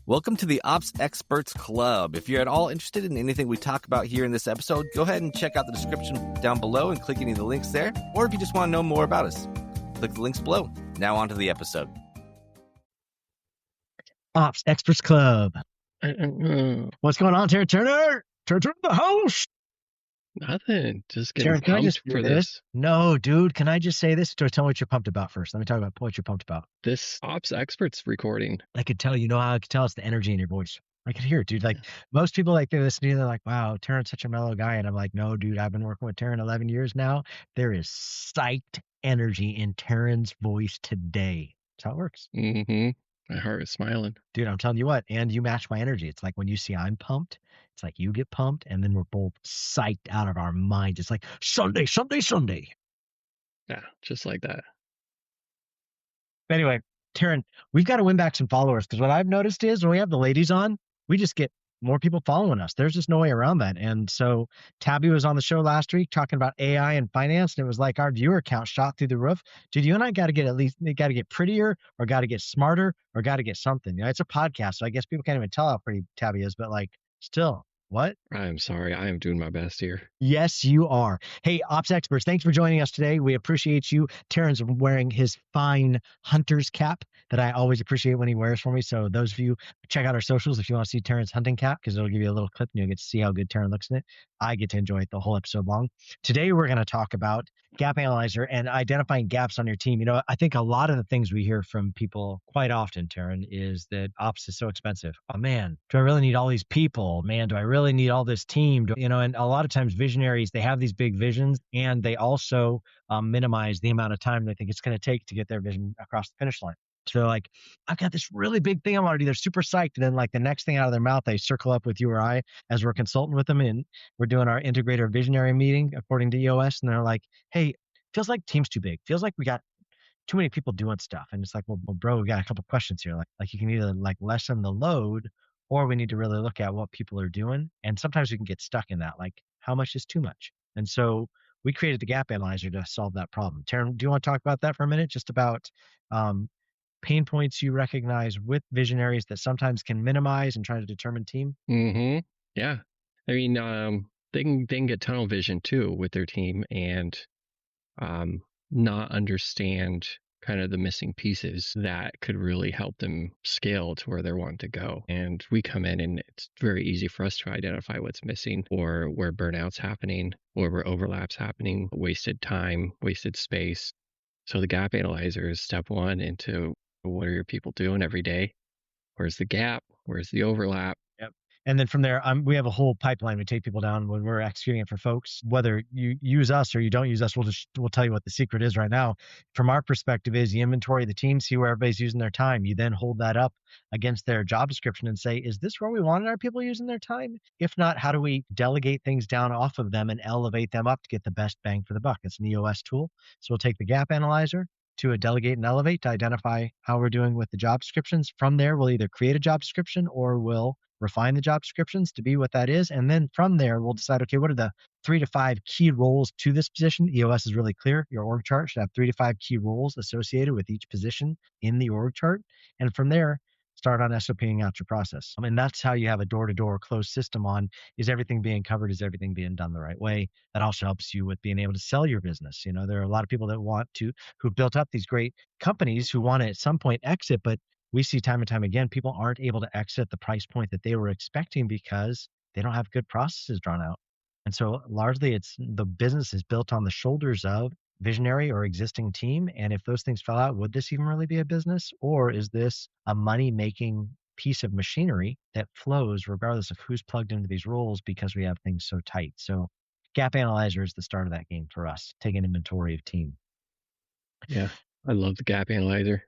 Welcome to the Ops Experts Club. If you're at all interested in anything we talk about here in this episode, go ahead and check out the description down below and click any of the links there. Or if you just want to know more about us, click the links below. Now on to the episode. Ops Experts Club. What's going on, Terry Turner? Turner in the house. Nothing. Just getting Terry, can I pumped just for do this. No, dude. Can I just say this? Tell me what you're pumped about first. Let me talk about what you're pumped about. This Ops Experts recording. I could tell. You know how I could tell? It's the energy in your voice. I could hear it, dude. Like most people, like they're listening, they're like, "Wow, Terren's such a mellow guy," and I'm like, "No, dude. I've been working with Terren 11 years now. There is psyched energy in Terren's voice today. That's how it works." Mm-hmm. My heart is smiling. Dude, I'm telling you what, and you match my energy. It's like when you see I'm pumped, it's like you get pumped, and then we're both psyched out of our minds. It's like Sunday, Sunday, Sunday. Yeah, just like that. Anyway, Terren, we've got to win back some followers because what I've noticed is when we have the ladies on, we just get more people following us. There's just no way around that. And so Tabby was on the show last week talking about AI and finance, and it was like our viewer count shot through the roof. Dude, you and I got to get got to get prettier or got to get smarter or got to get something. You know, it's a podcast, so I guess people can't even tell how pretty Tabby is, but like still, what? I am sorry. I am doing my best here. Yes, you are. Hey, Ops Experts, thanks for joining us today. We appreciate you. Terren's wearing his fine hunter's cap that I always appreciate when he wears for me. So those of you, check out our socials if you want to see Terren's hunting cap, because it'll give you a little clip and you'll get to see how good Terren looks in it. I get to enjoy it the whole episode long. Today, we're going to talk about Gap Analyzer and identifying gaps on your team. You know, I think a lot of the things we hear from people quite often, Terren, is that ops is so expensive. Oh man, do I really need all these people? Man, do I really need all this team? You know, and a lot of times visionaries, they have these big visions and they also minimize the amount of time they think it's going to take to get their vision across the finish line. So like, I've got this really big thing I want to do. They're super psyched. And then like the next thing out of their mouth, they circle up with you or I as we're consulting with them. And we're doing our integrator visionary meeting according to EOS. And they're like, hey, feels like team's too big. Feels like we got too many people doing stuff. And it's like, well bro, we got a couple questions here. Like you can either like lessen the load or we need to really look at what people are doing. And sometimes we can get stuck in that, like how much is too much? And so we created the Gap Analyzer to solve that problem. Terren, do you want to talk about that for a minute? Just about pain points you recognize with visionaries that sometimes can minimize and try to determine team? Mm-hmm. Yeah. I mean, they can get tunnel vision too with their team and not understand kind of the missing pieces that could really help them scale to where they're wanting to go. And we come in and it's very easy for us to identify what's missing or where burnout's happening or where overlap's happening, wasted time, wasted space. So the Gap Analyzer is step one into what are your people doing every day? Where's the gap? Where's the overlap? Yep. And then from there, we have a whole pipeline. We take people down when we're executing it for folks. Whether you use us or you don't use us, we'll tell you what the secret is right now. From our perspective is you inventory the team, see where everybody's using their time. You then hold that up against their job description and say, is this where we wanted our people using their time? If not, how do we delegate things down off of them and elevate them up to get the best bang for the buck? It's an EOS tool. So we'll take the Gap Analyzer to a delegate and elevate to identify how we're doing with the job descriptions. From there, we'll either create a job description or we'll refine the job descriptions to be what that is. And then from there, we'll decide, okay, what are the 3 to 5 key roles to this position? EOS is really clear. Your org chart should have 3 to 5 key roles associated with each position in the org chart. And from there, start on SOPing out your process. And that's how you have a door-to-door closed system on, is everything being covered? Is everything being done the right way? That also helps you with being able to sell your business. You know, there are a lot of people that who built up these great companies who want to at some point exit, but we see time and time again, people aren't able to exit the price point that they were expecting because they don't have good processes drawn out. And so largely it's the business is built on the shoulders of visionary or existing team. And if those things fell out, would this even really be a business? Or is this a money-making piece of machinery that flows regardless of who's plugged into these roles because we have things so tight? So Gap Analyzer is the start of that game for us, taking inventory of team. Yeah, I love the Gap Analyzer.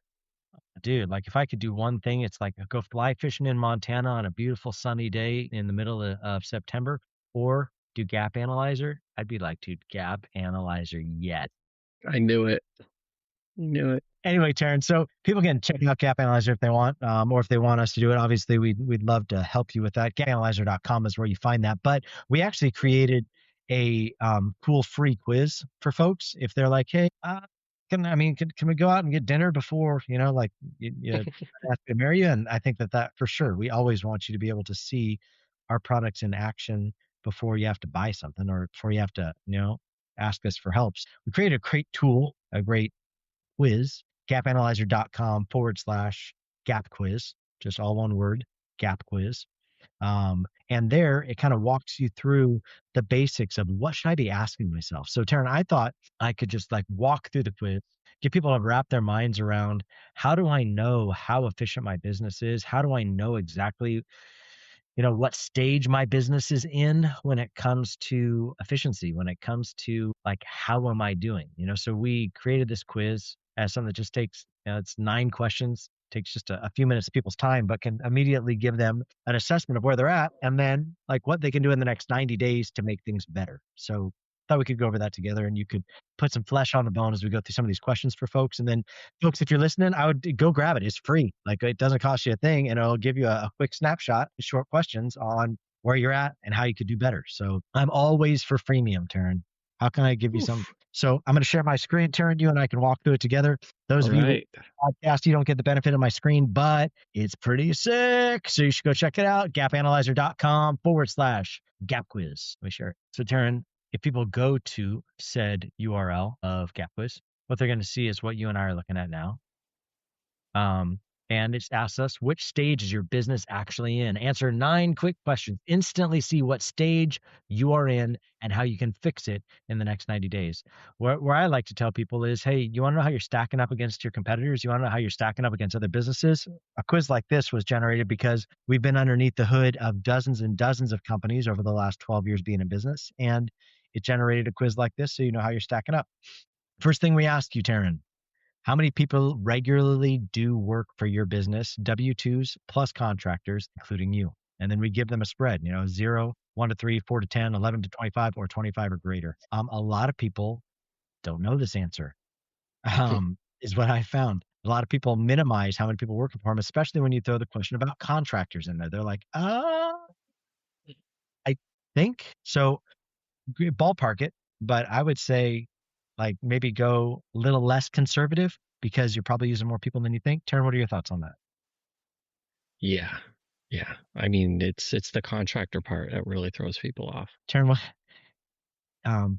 Dude, like if I could do one thing, it's like go fly fishing in Montana on a beautiful sunny day in the middle of September, or do Gap Analyzer. I'd be like, dude, Gap Analyzer yet. I knew it. Anyway, Terren, so people can check out Gap Analyzer if they want, or if they want us to do it. Obviously, we'd love to help you with that. GapAnalyzer.com is where you find that. But we actually created a cool free quiz for folks if they're like, hey, can we go out and get dinner before, like you ask me to marry you? And I think that for sure, we always want you to be able to see our products in action before you have to buy something or before you have to, ask us for helps. We created a great tool, a great quiz, gapanalyzer.com/gap quiz, just all one word, gap quiz. And there it kind of walks you through the basics of what should I be asking myself. So Taryn, I thought I could just like walk through the quiz, get people to wrap their minds around how do I know how efficient my business is? How do I know exactly what stage my business is in when it comes to efficiency, when it comes to like how am I doing? So we created this quiz as something that just takes it's 9 questions, takes just a few minutes of people's time, but can immediately give them an assessment of where they're at and then like what they can do in the next 90 days to make things better. So thought we could go over that together and you could put some flesh on the bone as we go through some of these questions for folks. And then folks, if you're listening, I would go grab it. It's free. Like it doesn't cost you a thing and it'll give you a quick snapshot, short questions on where you're at and how you could do better. So I'm always for freemium, Taryn. How can I give you some? So I'm going to share my screen, Taryn. You and I can walk through it together. Those All of you right. podcast, you don't get the benefit of my screen, but it's pretty sick. So you should go check it out. Gapanalyzer.com/gap quiz. Let me share it. So Taryn, if people go to said URL of Gap Quiz, what they're going to see is what you and I are looking at now. And it asks us, which stage is your business actually in? Answer 9 quick questions. Instantly see what stage you are in and how you can fix it in the next 90 days. Where I like to tell people is, hey, you want to know how you're stacking up against your competitors? You want to know how you're stacking up against other businesses? A quiz like this was generated because we've been underneath the hood of dozens and dozens of companies over the last 12 years being in business. And it generated a quiz like this so you know how you're stacking up. First thing we ask you, Taryn, how many people regularly do work for your business, W-2s plus contractors, including you? And then we give them a spread, 0, 1 to 3, 4 to 10, 11 to 25, or 25 or greater. A lot of people don't know this answer, is what I found. A lot of people minimize how many people work for them, especially when you throw the question about contractors in there. They're like, I think so. Ballpark it, but I would say like maybe go a little less conservative because you're probably using more people than you think. Taryn, what are your thoughts on that? Yeah. Yeah. I mean, it's the contractor part that really throws people off. Taryn,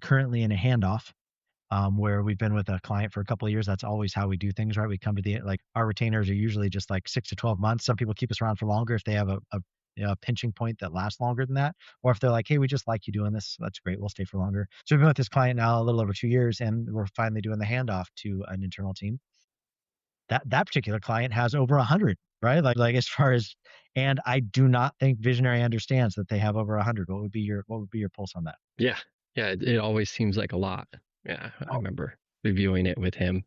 currently in a handoff where we've been with a client for a couple of years. That's always how we do things, right? We come to like our retainers are usually just like 6 to 12 months. Some people keep us around for longer if they have a pinching point that lasts longer than that. Or if they're like, hey, we just like you doing this. That's great. We'll stay for longer. So we've been with this client now a little over 2 years and we're finally doing the handoff to an internal team. That particular client has over 100, right? Like as far as, and I do not think Visionary understands that they have over 100. What would be your pulse on that? Yeah. Yeah. It always seems like a lot. Yeah. I remember reviewing it with him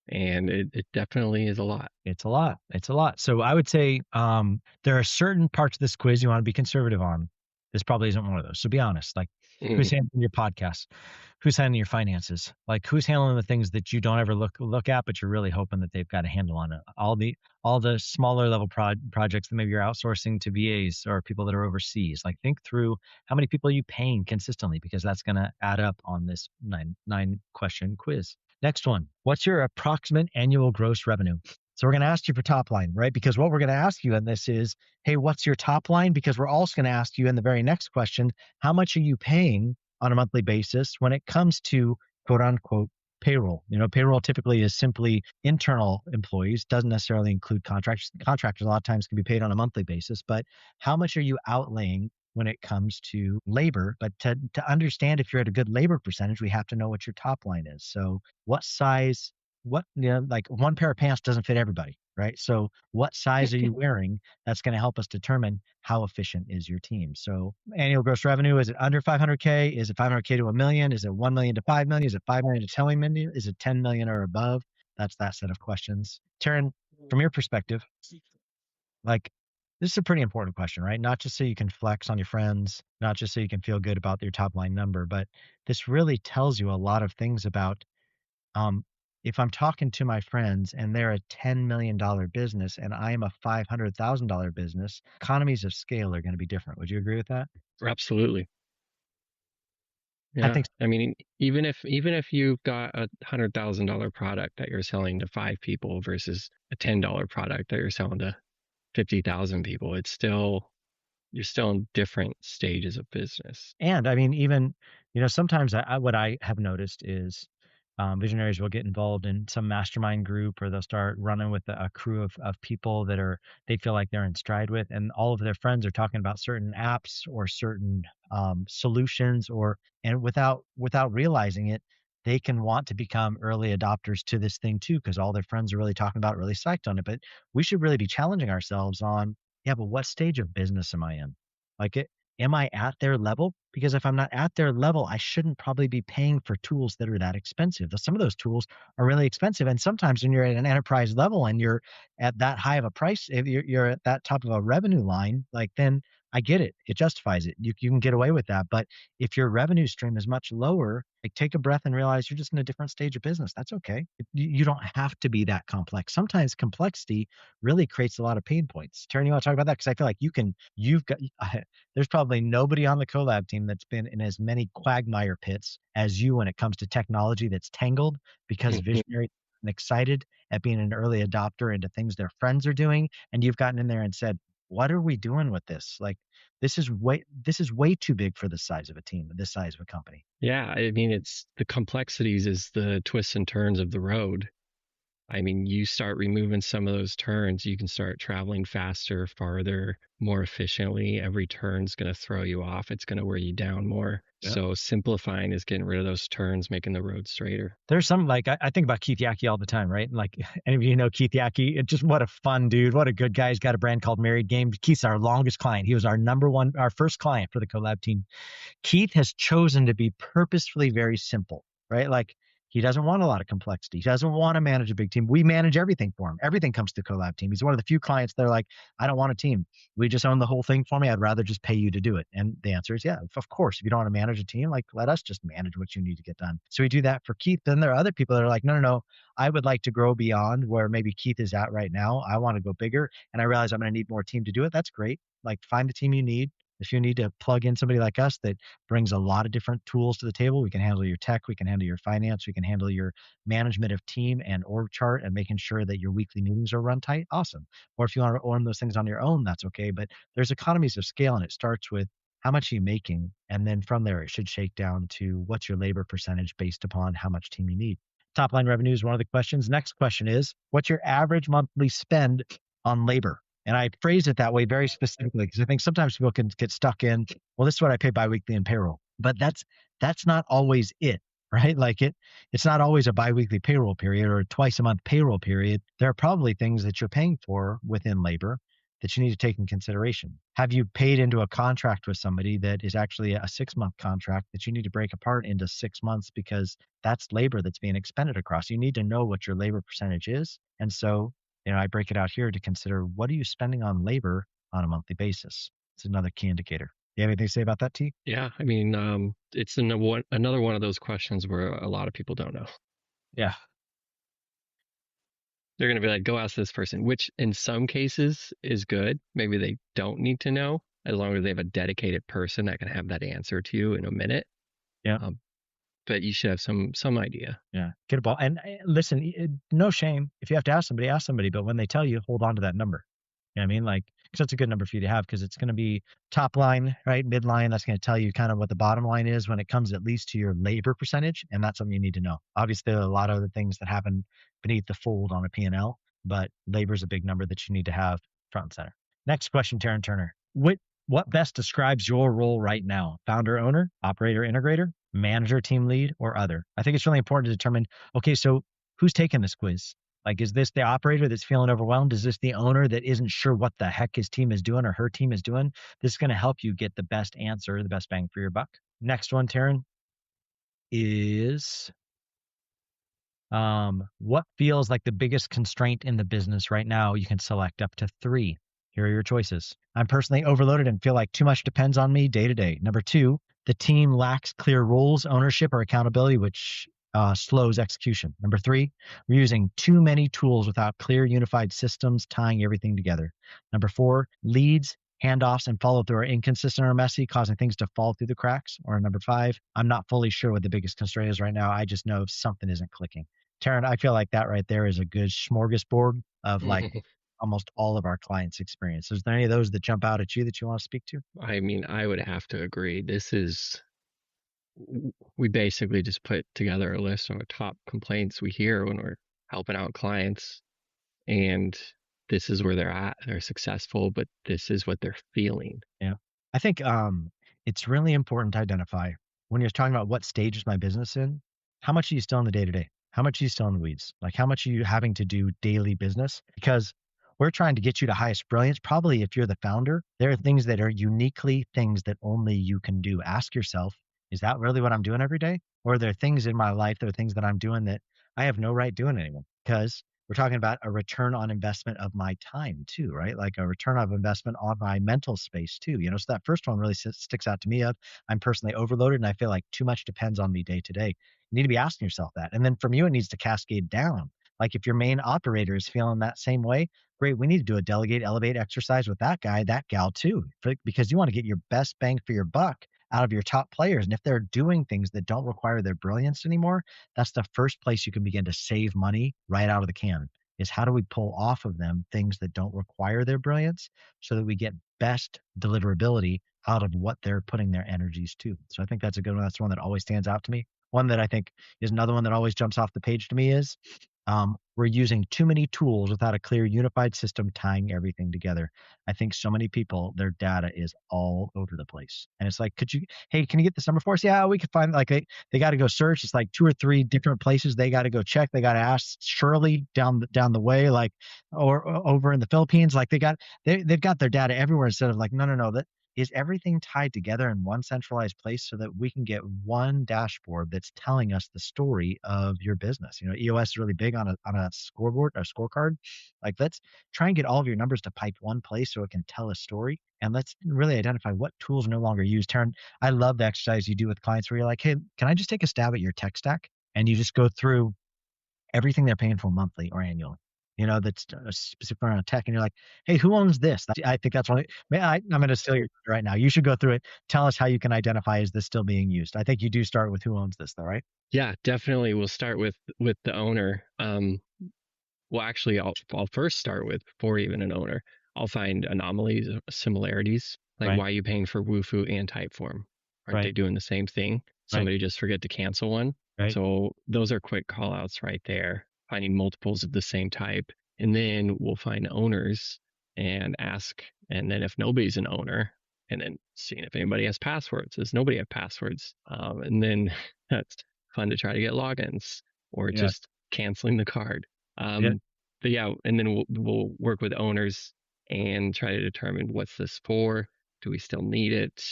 and it definitely is a lot. It's a lot. It's a lot. So I would say there are certain parts of this quiz you want to be conservative on. This probably isn't one of those. So be honest. Like who's handling your podcast? Who's handling your finances? Like who's handling the things that you don't ever look at, but you're really hoping that they've got a handle on it. All the smaller level projects that maybe you're outsourcing to VAs or people that are overseas. Like think through how many people are you paying consistently, because that's going to add up on this nine question quiz. Next one, what's your approximate annual gross revenue? So we're going to ask you for top line, right? Because what we're going to ask you in this is, hey, what's your top line? Because we're also going to ask you in the very next question, how much are you paying on a monthly basis when it comes to quote unquote payroll? Payroll typically is simply internal employees, doesn't necessarily include contractors. Contractors a lot of times can be paid on a monthly basis, but how much are you outlaying when it comes to labor? But to understand if you're at a good labor percentage, we have to know what your top line is. So what size, like one pair of pants doesn't fit everybody, right? So what size are you wearing? That's going to help us determine how efficient is your team. So annual gross revenue, is it under 500K? Is it 500K to $1 million? Is it 1 million to 5 million? Is it 5 million to 10 million? Is it 10 million or above? That's that set of questions. Taryn, from your perspective, like this is a pretty important question, right? Not just so you can flex on your friends, not just so you can feel good about your top line number, but this really tells you a lot of things about if I'm talking to my friends and they're a $10 million business and I am a $500,000 business, economies of scale are going to be different. Would you agree with that? Absolutely. Yeah. think I mean, even if you've got a $100,000 product that you're selling to 5 people versus a $10 product that you're selling to 50,000 people, you're still in different stages of business. And I mean, even, sometimes what I have noticed is visionaries will get involved in some mastermind group, or they'll start running with a crew of people that they feel like they're in stride with, and all of their friends are talking about certain apps or certain solutions, and without realizing it, they can want to become early adopters to this thing too, because all their friends are really talking about it, really psyched on it. But we should really be challenging ourselves on, yeah, but what stage of business am I in? Like, am I at their level? Because if I'm not at their level, I shouldn't probably be paying for tools that are that expensive. Some of those tools are really expensive. And sometimes when you're at an enterprise level and you're at that high of a price, if you're at that top of a revenue line, like, then I get it. It justifies it. You can get away with that. But if your revenue stream is much lower, like, take a breath and realize you're just in a different stage of business. That's okay. You don't have to be that complex. Sometimes complexity really creates a lot of pain points. Taryn, you want to talk about that? Because I feel like you've got, there's probably nobody on the Collab team that's been in as many quagmire pits as you when it comes to technology that's tangled, because visionary and excited at being an early adopter into things their friends are doing. And you've gotten in there and said, what are we doing with this? Like, this is way too big for the size of a team, this size of a company. Yeah, I mean, it's the complexities is the twists and turns of the road. I mean, you start removing some of those turns, you can start traveling faster, farther, more efficiently. Every turn's going to throw you off. It's going to wear you down more. Yeah. So simplifying is getting rid of those turns, making the road straighter. There's some, like, I think about Keith Yackey all the time, right? Like, any of you know Keith Yackey, just what a fun dude, what a good guy. He's got a brand called Married Game. Keith's our longest client. He was our first client for the Collab team. Keith has chosen to be purposefully very simple, right? Like, he doesn't want a lot of complexity. He doesn't want to manage a big team. We manage everything for him. Everything comes to the Collab team. He's one of the few clients that are like, I don't want a team. We just own the whole thing for me. I'd rather just pay you to do it. And the answer is, yeah, of course. If you don't want to manage a team, like, let us just manage what you need to get done. So we do that for Keith. Then there are other people that are like, no. I would like to grow beyond where maybe Keith is at right now. I want to go bigger. And I realize I'm going to need more team to do it. That's great. Like, find the team you need. If you need to plug in somebody like us that brings a lot of different tools to the table, we can handle your tech, we can handle your finance, we can handle your management of team and org chart and making sure that your weekly meetings are run tight. Awesome. Or if you want to own those things on your own, that's okay. But there's economies of scale, and it starts with how much are you making? And then from there, it should shake down to what's your labor percentage based upon how much team you need. Top line revenue is one of the questions. Next question is, what's your average monthly spend on labor? And I phrase it that way very specifically because I think sometimes people can get stuck in, well, this is what I pay biweekly in payroll. But that's not always it, right? Like, it's not always a biweekly payroll period or a twice a month payroll period. There are probably things that you're paying for within labor that you need to take in consideration. Have you paid into a contract with somebody that is actually a 6-month contract that you need to break apart into 6 months because that's labor that's being expended across? You need to know what your labor percentage is. And so, I break it out here to consider, what are you spending on labor on a monthly basis? It's another key indicator. You have anything to say about that, T? Yeah, I mean, it's another one of those questions where a lot of people don't know. Yeah. They're going to be like, go ask this person, which in some cases is good. Maybe they don't need to know, as long as they have a dedicated person that can have that answer to you in a minute. Yeah. But you should have some idea. Yeah. Get a ball. And listen, no shame. If you have to ask somebody. But when they tell you, hold on to that number. You know what I mean? Like, because that's a good number for you to have, because it's going to be top line, right? Midline. That's going to tell you kind of what the bottom line is when it comes at least to your labor percentage. And that's something you need to know. Obviously, there are a lot of other things that happen beneath the fold on a P&L, but labor is a big number that you need to have front and center. Next question, Taryn Turner. What best describes your role right now? Founder, owner, operator, integrator, manager, team lead, or other? I think it's really important to determine, okay, so who's taking this quiz? Like, is this the operator that's feeling overwhelmed? Is this the owner that isn't sure what the heck his team is doing or her team is doing? This is going to help you get the best answer, the best bang for your buck. Next one, Taryn, is what feels like the biggest constraint in the business right now? You can select up to 3. Here are your choices. I'm personally overloaded and feel like too much depends on me day to day. Number 2, the team lacks clear roles, ownership, or accountability, which slows execution. Number 3, we're using too many tools without clear, unified systems tying everything together. Number 4, leads Handoffs and follow through are inconsistent or messy, causing things to fall through the cracks. Or number 5, I'm not fully sure what the biggest constraint is right now. I just know something isn't clicking. Taryn, I feel like that right there is a good smorgasbord of like almost all of our clients' experience. Is there any of those that jump out at you that you want to speak to? I mean, I would have to agree. We basically just put together a list of top complaints we hear when we're helping out clients, and this is where they're at. They're successful, but this is what they're feeling. Yeah. I think it's really important to identify when you're talking about what stage is my business in, how much are you still in the day to day? How much are you still in the weeds? Like how much are you having to do daily business? Because we're trying to get you to highest brilliance. Probably if you're the founder, there are things that are uniquely things that only you can do. Ask yourself, is that really what I'm doing every day? Or are there things in my life, there are things that I'm doing that I have no right doing anymore? Because we're talking about a return on investment of my time too, right? Like a return of investment on my mental space too. So that first one really sticks out to me of I'm personally overloaded and I feel like too much depends on me day to day. You need to be asking yourself that. And then from you, it needs to cascade down. Like if your main operator is feeling that same way, great. We need to do a delegate, elevate exercise with that guy, that gal too, because you want to get your best bang for your buck out of your top players. And if they're doing things that don't require their brilliance anymore, that's the first place you can begin to save money right out of the can, is how do we pull off of them things that don't require their brilliance so that we get best deliverability out of what they're putting their energies to. So I think that's a good one. That's one that always stands out to me. One that I think is another one that always jumps off the page to me is we're using too many tools without a clear unified system tying everything together. I think so many people, their data is all over the place. And it's like, hey, can you get this number for us? Yeah, we could find, like they got to go search. It's like 2 or 3 different places they got to go check. They got to ask Shirley down the way, like, or over in the Philippines. Like they've got their data everywhere instead of like, no, that is everything tied together in one centralized place so that we can get one dashboard that's telling us the story of your business. EOS is really big on a scoreboard, a scorecard. Like let's try and get all of your numbers to pipe one place so it can tell a story. And let's really identify what tools are no longer used. Taryn, I love the exercise you do with clients where you're like, hey, can I just take a stab at your tech stack? And you just go through everything they're paying for monthly or annually. That's specific around tech. And you're like, hey, who owns this? I think that's one. I'm going to steal your right now. You should go through it. Tell us how you can identify, is this still being used? I think you do start with who owns this though, right? Yeah, definitely. We'll start with the owner. Well, actually, I'll first start with, before even an owner, I'll find anomalies, similarities, like Right. why are you paying for Wufoo and Typeform? Aren't they doing the same thing? Somebody just forget to cancel one. Right. So those are quick call outs right there, finding multiples of the same type. And then we'll find owners and ask, and then if nobody's an owner, and then seeing if anybody has passwords. Does nobody have passwords? And then that's fun to try to get logins, or just canceling the card. But yeah, and then we'll work with owners and try to determine, what's this for? Do we still need it?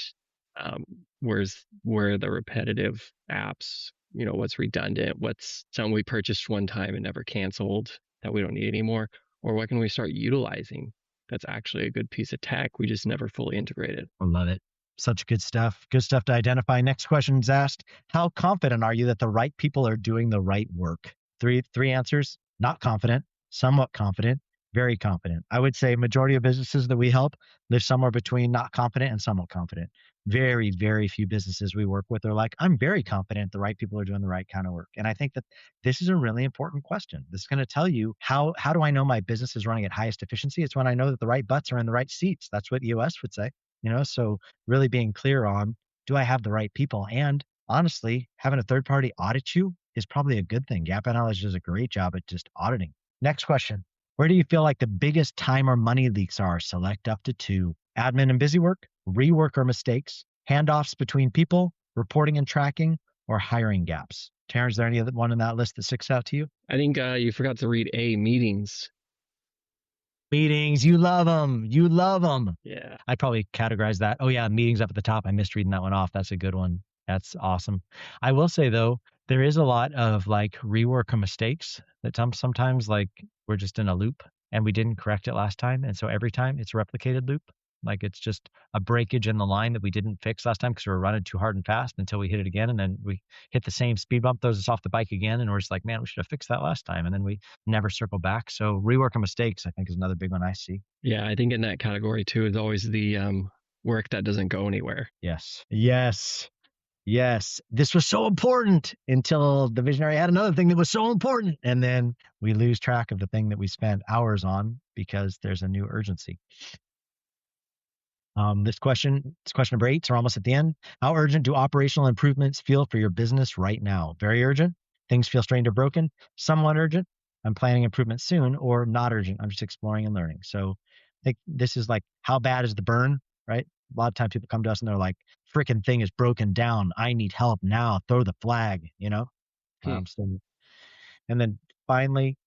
Where are the repetitive apps? What's redundant? What's something we purchased one time and never canceled that we don't need anymore? Or what can we start utilizing that's actually a good piece of tech, we just never fully integrated? I love it. Such good stuff. Good stuff to identify. Next question is asked, how confident are you that the right people are doing the right work? Three answers: not confident, somewhat confident, very confident. I would say majority of businesses that we help live somewhere between not confident and somewhat confident. Very, very few businesses we work with are like, I'm very confident the right people are doing the right kind of work. And I think that this is a really important question. This is going to tell you how do I know my business is running at highest efficiency? It's when I know that the right butts are in the right seats. That's what EOS would say. So really being clear on, do I have the right people? And honestly, having a third party audit you is probably a good thing. Gap Analysis does a great job at just auditing. Next question. Where do you feel like the biggest time or money leaks are? Select up to 2. Admin and busy work, rework or mistakes, handoffs between people, reporting and tracking, or hiring gaps. Terrence, is there any other one in that list that sticks out to you? I think you forgot to read meetings. Meetings, you love them. You love them. Yeah. I'd probably categorize that. Oh yeah, meetings up at the top. I missed reading that one off. That's a good one. That's awesome. I will say though, there is a lot of like rework or mistakes that sometimes like we're just in a loop and we didn't correct it last time. And so every time it's a replicated loop. Like it's just a breakage in the line that we didn't fix last time because we were running too hard and fast until we hit it again. And then we hit the same speed bump, throws us off the bike again. And we're just like, man, we should have fixed that last time. And then we never circle back. So rework of mistakes, I think, is another big one I see. Yeah, I think in that category too is always the work that doesn't go anywhere. Yes. Yes. Yes. This was so important until the visionary had another thing that was so important. And then we lose track of the thing that we spent hours on because there's a new urgency. This question number 8. So we're almost at the end. How urgent do operational improvements feel for your business right now? Very urgent. Things feel strained or broken. Somewhat urgent. I'm planning improvement soon, or not urgent. I'm just exploring and learning. So I think this is like, how bad is the burn, right? A lot of times people come to us and they're like, freaking thing is broken down. I need help now. Throw the flag, you know? And then finally,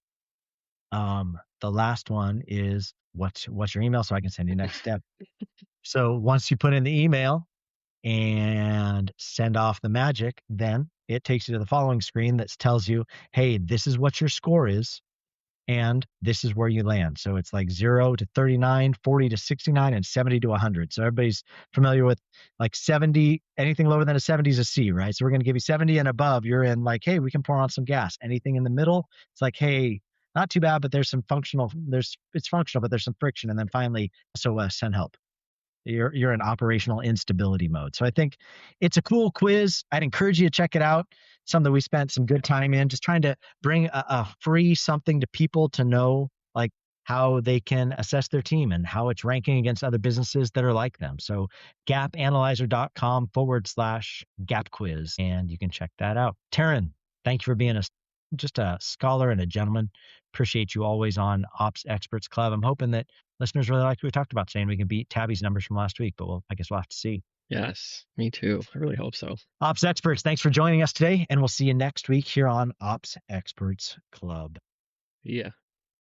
the last one is what's your email so I can send you next step. So once you put in the email and send off the magic, then it takes you to the following screen that tells you, hey, this is what your score is, and this is where you land. So it's like 0 to 39, 40 to 69, and 70 to 100. So everybody's familiar with like 70, anything lower than a 70 is a C, right? So we're going to give you 70 and above. You're in like, hey, we can pour on some gas. Anything in the middle, it's like, hey, not too bad, but there's some it's functional, but there's some friction. And then finally, SOS, send help. You're in operational instability mode. So I think it's a cool quiz. I'd encourage you to check it out. Something we spent some good time in, just trying to bring a free something to people to know like how they can assess their team and how it's ranking against other businesses that are like them. So gapanalyzer.com/gap quiz, and you can check that out. Taryn, thank you for being just a scholar and a gentleman. Appreciate you always on Ops Experts Club. I'm hoping that listeners really liked what we talked about, saying we can beat Tabby's numbers from last week, but I guess we'll have to see. Yes, me too. I really hope so. Ops Experts, thanks for joining us today, and we'll see you next week here on Ops Experts Club. Yeah.